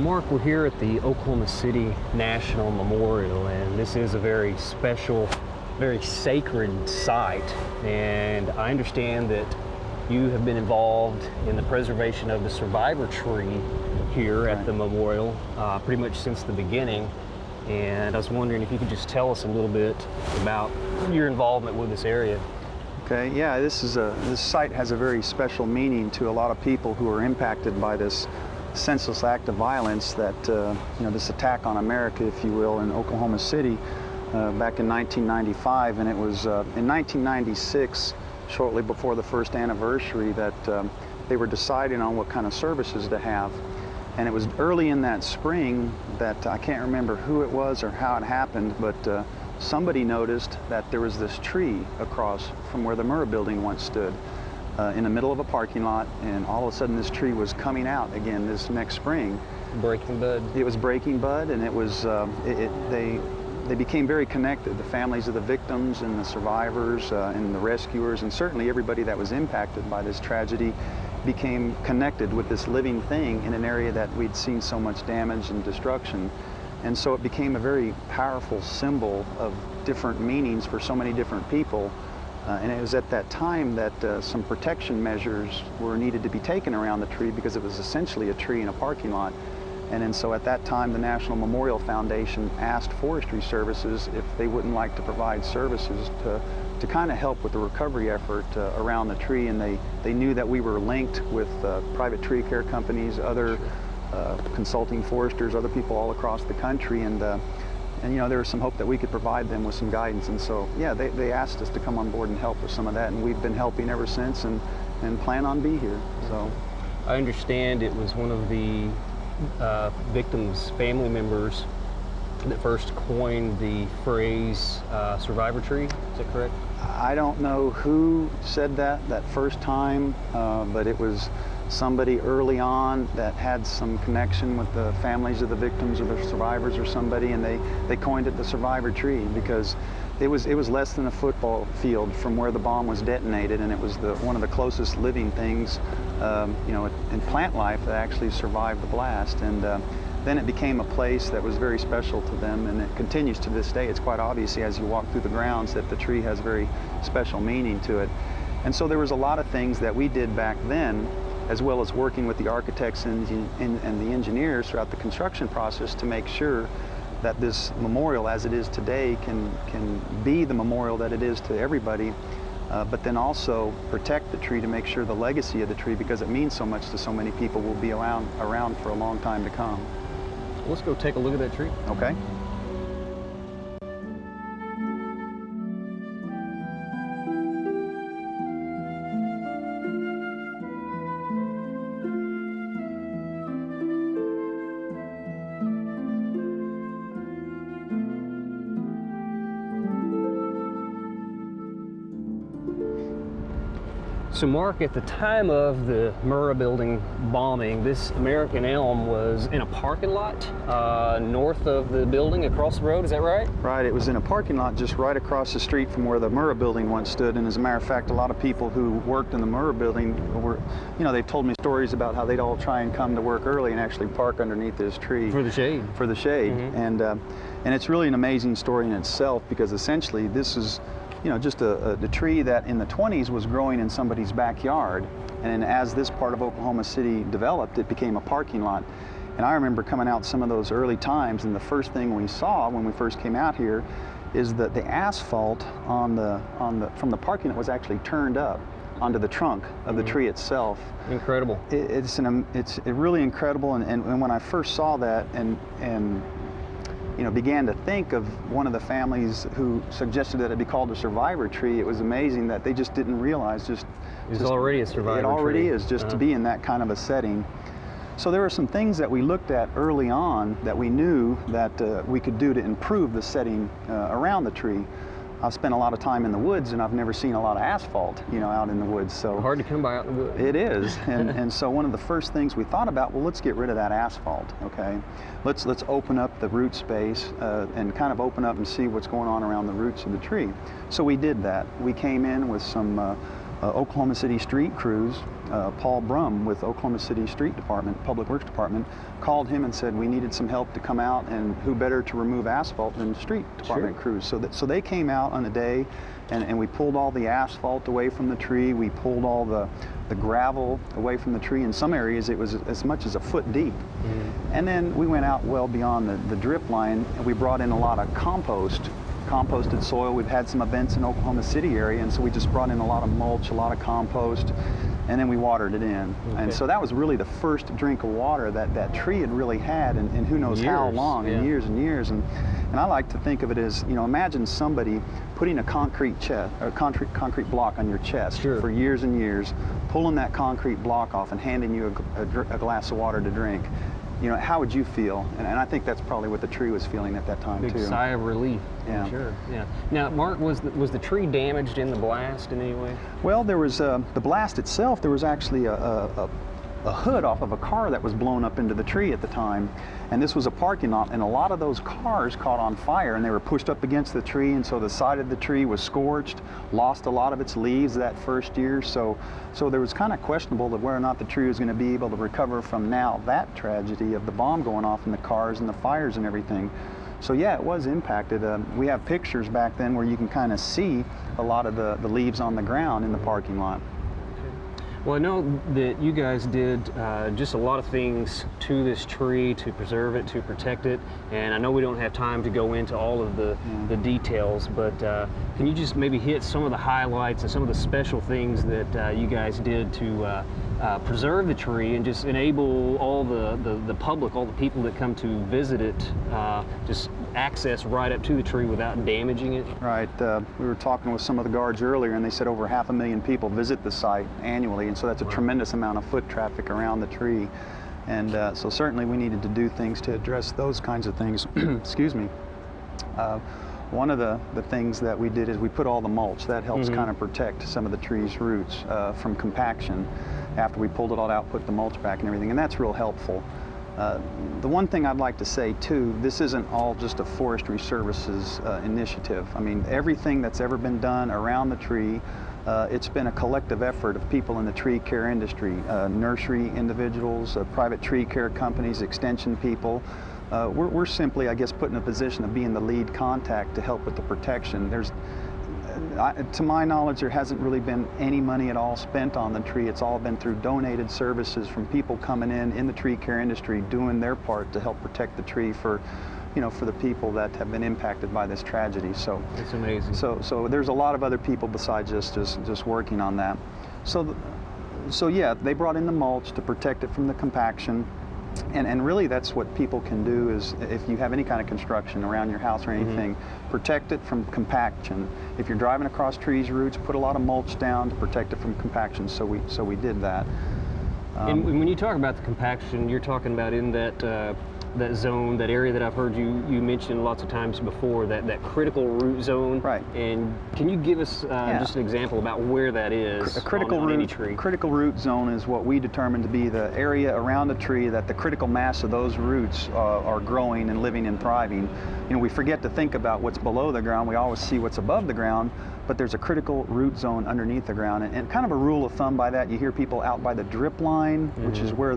Mark, we're here at the Oklahoma City National Memorial, and this is a very special, very sacred site. And I understand that you have been involved in the preservation of the survivor tree here at the memorial pretty much since the beginning. And I was wondering if you could just tell us a little bit about your involvement with this area. Okay, yeah, this site has a very special meaning to a lot of people who are impacted by this senseless act of violence that, this attack on America, if you will, in Oklahoma City back in 1995. And it was in 1996, shortly before the first anniversary, that they were deciding on what kind of services to have. And it was early in that spring that I can't remember who it was or how it happened, but somebody noticed that there was this tree across from where the Murrah Building once stood in the middle of a parking lot, and all of a sudden this tree was coming out again this next spring. Breaking bud. It was breaking bud, and it was they became very connected, the families of the victims and the survivors and the rescuers, and certainly everybody that was impacted by this tragedy became connected with this living thing in an area that we'd seen so much damage and destruction. And so it became a very powerful symbol of different meanings for so many different people. And it was at that time that some protection measures were needed to be taken around the tree, because it was essentially a tree in a parking lot. And so at that time, the National Memorial Foundation asked Forestry Services if they wouldn't like to provide services to kind of help with the recovery effort around the tree. And they knew that we were linked with private tree care companies, other consulting foresters, other people all across the country, and there was some hope that we could provide them with some guidance. And so, yeah, they asked us to come on board and help with some of that, and we've been helping ever since, and plan on being here. So, I understand it was one of the victims' family members that first coined the phrase survivor tree. Is that correct? I don't know who said that first time, but it was somebody early on that had some connection with the families of the victims or the survivors or somebody, and they coined it the survivor tree, because it was less than a football field from where the bomb was detonated, and it was one of the closest living things in plant life that actually survived the blast. And then it became a place that was very special to them, and it continues to this day. It's quite obvious as you walk through the grounds that the tree has very special meaning to it. And so there was a lot of things that we did back then, as well as working with the architects and the engineers throughout the construction process, to make sure that this memorial as it is today can be the memorial that it is to everybody, but then also protect the tree to make sure the legacy of the tree, because it means so much to so many people, will be around for a long time to come. Let's go take a look at that tree. Okay. So Mark, at the time of the Murrah Building bombing, this American Elm was in a parking lot north of the building, across the road, is that right? Right, it was in a parking lot just right across the street from where the Murrah Building once stood. And as a matter of fact, a lot of people who worked in the Murrah Building were, they've told me stories about how they'd all try and come to work early and actually park underneath this tree. For the shade. For the shade. Mm-hmm. And it's really an amazing story in itself, because essentially this is just the tree that in the 20s was growing in somebody's backyard. And as this part of Oklahoma City developed, it became a parking lot. And I remember coming out some of those early times, and the first thing we saw when we first came out here is that the asphalt from the parking lot was actually turned up onto the trunk of the tree itself. Incredible. It's really incredible. And when I first saw that and began to think of one of the families who suggested that it be called a survivor tree, it was amazing that they just didn't realize it's already a survivor tree. It already is, just to be in that kind of a setting. So there were some things that we looked at early on that we knew that we could do to improve the setting around the tree. I've spent a lot of time in the woods, and I've never seen a lot of asphalt, out in the woods. So hard to come by out in the woods. It is, and so one of the first things we thought about, well, let's get rid of that asphalt. Okay, let's open up the root space and kind of open up and see what's going on around the roots of the tree. So we did that. We came in with some Oklahoma City street crews, Paul Brum with Oklahoma City Street Department, Public Works Department, called him and said we needed some help to come out, and who better to remove asphalt than street department crews. So they came out on a day, and we pulled all the asphalt away from the tree. We pulled all the gravel away from the tree. In some areas it was as much as a foot deep. And then we went out well beyond the drip line, and we brought in a lot of composted soil. We've had some events in Oklahoma City area, and so we just brought in a lot of mulch, a lot of compost, and then we watered it in. And so that was really the first drink of water that tree had really had, and who knows how long, and years and years. And I like to think of it as, imagine somebody putting a concrete block on your chest for years and years, pulling that concrete block off and handing you a glass of water to drink. How would you feel? And I think that's probably what the tree was feeling at that time too. Big sigh of relief. Yeah. Sure. Yeah. Now, Mark, was the tree damaged in the blast in any way? Well, there was the blast itself. There was actually a hood off of a car that was blown up into the tree at the time, and this was a parking lot, and a lot of those cars caught on fire, and they were pushed up against the tree, and so the side of the tree was scorched, lost a lot of its leaves that first year. So there was kind of questionable that whether or not the tree was going to be able to recover from that tragedy of the bomb going off in the cars and the fires and everything. So yeah, it was impacted. We have pictures back then where you can kind of see a lot of the leaves on the ground in the parking lot. Well, I know that you guys did just a lot of things to this tree to preserve it, to protect it, and I know we don't have time to go into all of the details, but can you just maybe hit some of the highlights and some of the special things that you guys did to preserve the tree and just enable all the public, all the people that come to visit it, just access right up to the tree without damaging it? Right. We were talking with some of the guards earlier, and they said over 500,000 people visit the site annually, and so that's a tremendous amount of foot traffic around the tree. And so certainly we needed to do things to address those kinds of things. Excuse me. One of the things that we did is we put all the mulch. That helps kind of protect some of the tree's roots from compaction. After we pulled it all out, put the mulch back and everything, and that's real helpful. The one thing I'd like to say too, this isn't all just a Forestry Services initiative. I mean, everything that's ever been done around the tree, it's been a collective effort of people in the tree care industry, nursery individuals, private tree care companies, extension people. We're simply, I guess, put in a position of being the lead contact to help with the protection. To my knowledge, there hasn't really been any money at all spent on the tree. It's all been through donated services from people coming in the tree care industry, doing their part to help protect the tree for the people that have been impacted by this tragedy. So it's amazing. So there's a lot of other people besides just working on that. So yeah, they brought in the mulch to protect it from the compaction. And really that's what people can do is, if you have any kind of construction around your house or anything, protect it from compaction. If you're driving across trees' roots, put a lot of mulch down to protect it from compaction. So we did that. And when you talk about the compaction, you're talking about in that zone, that area that I've heard you mention lots of times before, that critical root zone. Right. And can you give us just an example about where that is? A critical on root, any tree? Critical root zone is what we determine to be the area around a tree that the critical mass of those roots are growing and living and thriving. We forget to think about what's below the ground. We always see what's above the ground, but there's a critical root zone underneath the ground. And kind of a rule of thumb by that, you hear people out by the drip line, which is where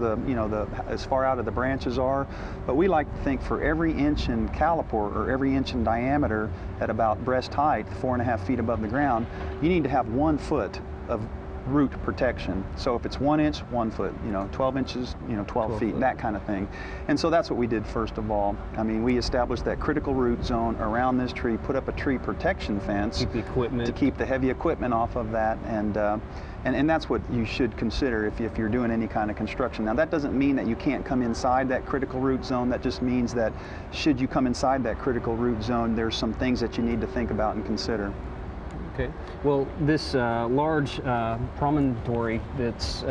as far out of the branches are. But we like to think for every inch in caliper or every inch in diameter at about breast height, 4.5 feet above the ground, you need to have 1 foot of root protection. So if it's 1 inch, 1 foot, 12 inches, 12 feet, that kind of thing. And so that's what we did first of all. I mean, we established that critical root zone around this tree, put up a tree protection fence Keep the equipment. to keep the heavy equipment off of that, and that's what you should consider if you're doing any kind of construction. Now that doesn't mean that you can't come inside that critical root zone. That just means that should you come inside that critical root zone, there's some things that you need to think about and consider. Okay. Well, this large promontory that's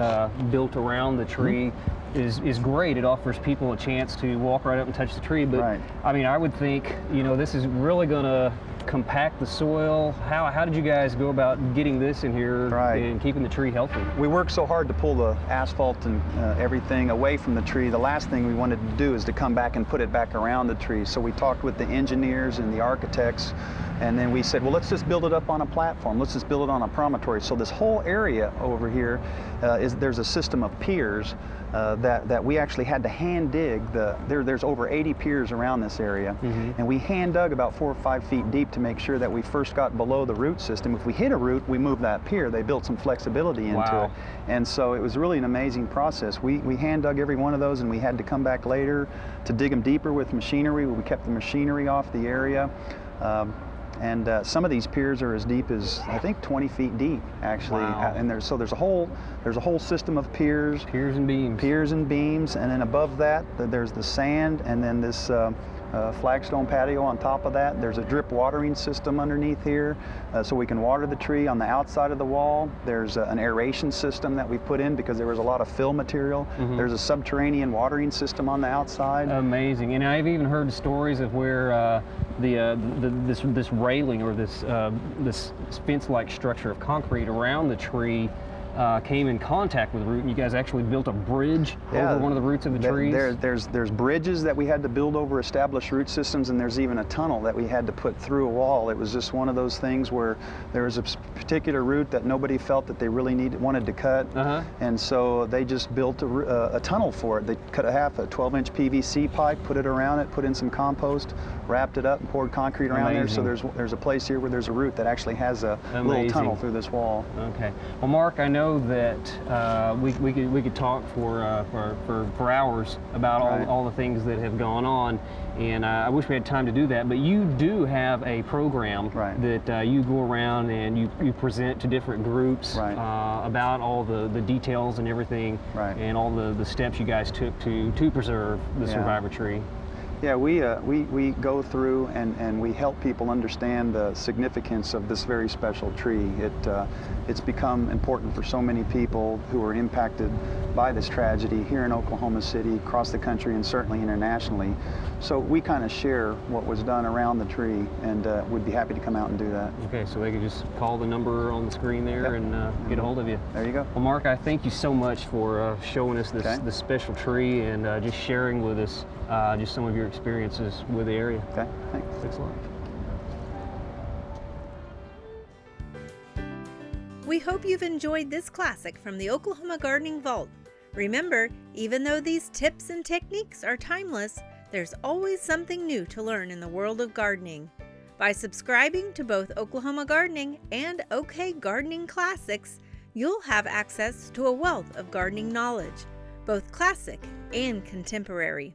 built around the tree is great. It offers people a chance to walk right up and touch the tree. But I mean, I would think, this is really going to compact the soil? How did you guys go about getting this in here Right. and keeping the tree healthy? We worked so hard to pull the asphalt and everything away from the tree. The last thing we wanted to do is to come back and put it back around the tree. So we talked with the engineers and the architects, and then we said, well, let's just build it up on a platform. Let's just build it on a promontory. So this whole area over here there's a system of piers that we actually had to hand dig. There's over 80 piers around this area, and we hand dug about 4 or 5 feet deep to make sure that we first got below the root system. If we hit a root, we move that pier. They built some flexibility into it, and so it was really an amazing process. We hand dug every one of those, and we had to come back later to dig them deeper with machinery. We kept the machinery off the area. And some of these piers are as deep as, I think, 20 feet deep, actually. Wow. And there's a whole system of piers. Piers and beams. Piers and beams, and then above that, there's the sand, and then this flagstone patio on top of that. There's a drip watering system underneath here, so we can water the tree on the outside of the wall. There's an aeration system that we put in because there was a lot of fill material. There's a subterranean watering system on the outside. Amazing. And I've even heard stories of where this railing or this fence-like structure of concrete around the tree came in contact with the root, and you guys actually built a bridge over one of the roots of the trees? There's bridges that we had to build over established root systems, and there's even a tunnel that we had to put through a wall. It was just one of those things where there was a particular root that nobody felt that they really wanted to cut, and so they just built a tunnel for it. They cut a 12-inch PVC pipe, put it around it, put in some compost, wrapped it up, and poured concrete around there. So there's a place here where there's a root that actually has a little tunnel through this wall. Okay. Well, Mark, I know that we could talk for hours about all the things that have gone on, and I wish we had time to do that. But you do have a program that you go around and you present to different groups about all the details and everything, and all the steps you guys took to preserve the survivor tree. Yeah, we go through and we help people understand the significance of this very special tree. It's become important for so many people who are impacted by this tragedy here in Oklahoma City, across the country, and certainly internationally. So we kind of share what was done around the tree, and we'd be happy to come out and do that. Okay, so they could just call the number on the screen there and get a hold of you. There you go. Well, Mark, I thank you so much for showing us this special tree and just sharing with us just some of your experiences with the area. Okay, thanks. Thanks a lot. We hope you've enjoyed this classic from the Oklahoma Gardening Vault. Remember, even though these tips and techniques are timeless, there's always something new to learn in the world of gardening. By subscribing to both Oklahoma Gardening and OK Gardening Classics, you'll have access to a wealth of gardening knowledge, both classic and contemporary.